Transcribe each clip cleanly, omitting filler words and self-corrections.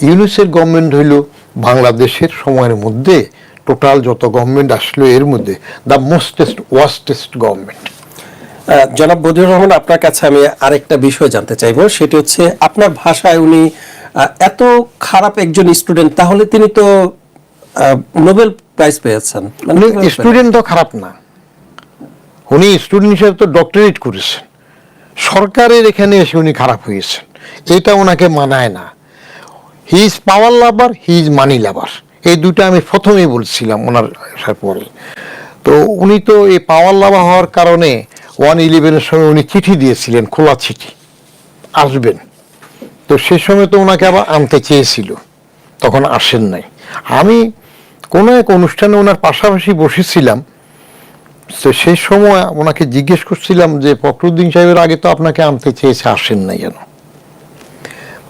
ইউনূসের government হইল বাংলাদেশের সময়ের মধ্যে টোটাল যত গভর্নমেন্ট আসলো এর মধ্যে দ্য মোস্টেস্ট ওয়াস্টেস্ট গভর্নমেন্ট। জনাব বদিউর রহমান, আপনার কাছে আমি আরেকটা বিষয় জানতে চাইবো, সেটি হচ্ছে আপনার ভাষায় উনি এত খারাপ একজন স্টুডেন্ট, তাহলে তিনি তো নোবেল প্রাইজ পেয়েছেন। স্টুডেন্ট তো খারাপ না, উনি স্টুডেন্ট হিসেবে তো ডক্টরেট করেছেন, সরকারের এখানে এসে উনি খারাপ হয়েছেন, এটা ওনাকে মানায় না। He is power lover, he is money লাভার, এই দুটো আমি প্রথমেই বলছিলাম ওনার আসার পরে। তো উনি তো এই পাওয়ার লাভার হওয়ার কারণে 1/11 সময় উনি চিঠি দিয়েছিলেন, খোলা চিঠি, আসবেন। তো সে সময় তো ওনাকে আবার আনতে চেয়েছিল, তখন আসেন নাই। আমি কোনো এক অনুষ্ঠানে ওনার পাশাপাশি বসেছিলাম, তো সেই সময় ওনাকে জিজ্ঞেস করছিলাম যে ফখরুদ্দিন সাহেবের আগে তো আপনাকে আনতে চেয়েছে, আসেন নাই কেন?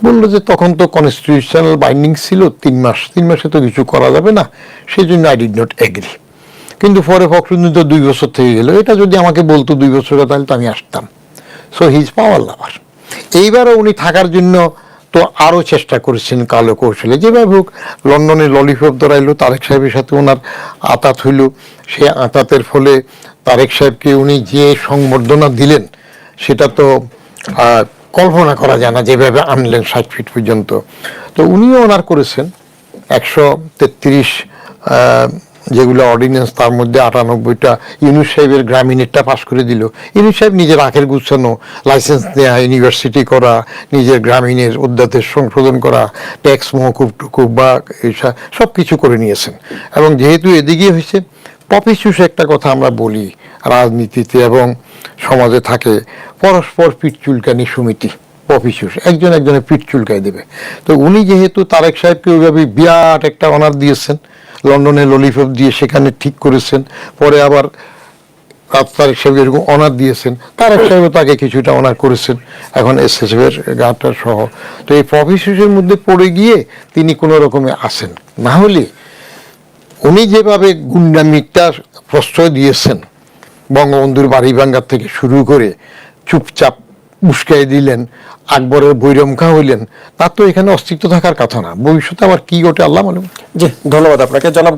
বললো যে তখন তো কনস্টিটিউশনাল বাইন্ডিং ছিল 3 মাস, 3 মাসে তো কিছু করা যাবে না, সেই জন্য আই ডিড নট এগ্রি। কিন্তু পরে ফখরুদ্দিন তো 2 বছর থেকে গেল, এটা যদি আমাকে বলতো 2 বছর তাহলে তো আমি আসতাম। সো হি ইজ পাওয়ার লাভার। এইবারও উনি থাকার জন্য তো আরও চেষ্টা করেছেন কালো কৌশলে, যেভাবে হোক লন্ডনে ললিপপ ধরাইলো, তারেক সাহেবের সাথে ওনার আঁতাত হইল, সে আঁতাতের ফলে তারেক সাহেবকে উনি যে সংবর্ধনা দিলেন সেটা তো কল্পনা করা যায় না, যেভাবে আনলেন 60 ফিট পর্যন্ত। তো উনিও ওনার করেছেন 133 যেগুলো অর্ডিন্যান্স, তার মধ্যে 98টা ইউনূস সাহেবের গ্রামীণেরটা পাশ করে দিল। ইউনূস সাহেব নিজের আখের গুছানো, লাইসেন্স নেওয়া, ইউনিভার্সিটি করা, নিজের গ্রামীণের অধ্যাদেশ সংশোধন করা, ট্যাক্স মহকুব বা সব কিছু করে নিয়েছেন। এবং যেহেতু এদিকে হয়েছে পপি চুষ, একটা কথা আমরা বলি রাজনীতিতে এবং সমাজে থাকে, পরস্পর পিঠ চুলকানি সমিতি, পপি চুষ, একজন একজনের পিঠ চুলকাই দেবে। তো উনি যেহেতু তারেক সাহেবকে ওইভাবে বিরাট একটা অনার দিয়েছেন, লন্ডনে ললিপপ দিয়ে সেখানে ঠিক করেছেন, পরে আবার তারেক সাহেব এরকম অনার দিয়েছেন, তারেক সাহেবও তাকে কিছুটা অনার করেছেন, এখন এসএসএফের গাটা সহ। তো এই পপি চুষের মধ্যে পড়ে গিয়ে তিনি কোনো রকমে আসেন, না হলে উনি যেভাবে গুন্ডামিটা প্রশ্রয় দিয়েছেন, বঙ্গবন্ধুর বাড়ি ভাঙ্গার থেকে শুরু করে চুপচাপ উস্কাই দিলেন, আকবরের বৈরমখা হইলেন, তার তো এখানে অস্তিত্ব থাকার কথা না। ভবিষ্যতে আবার কি ওঠে আল্লাহ মালুম। জি, ধন্যবাদ আপনাকে জনাব।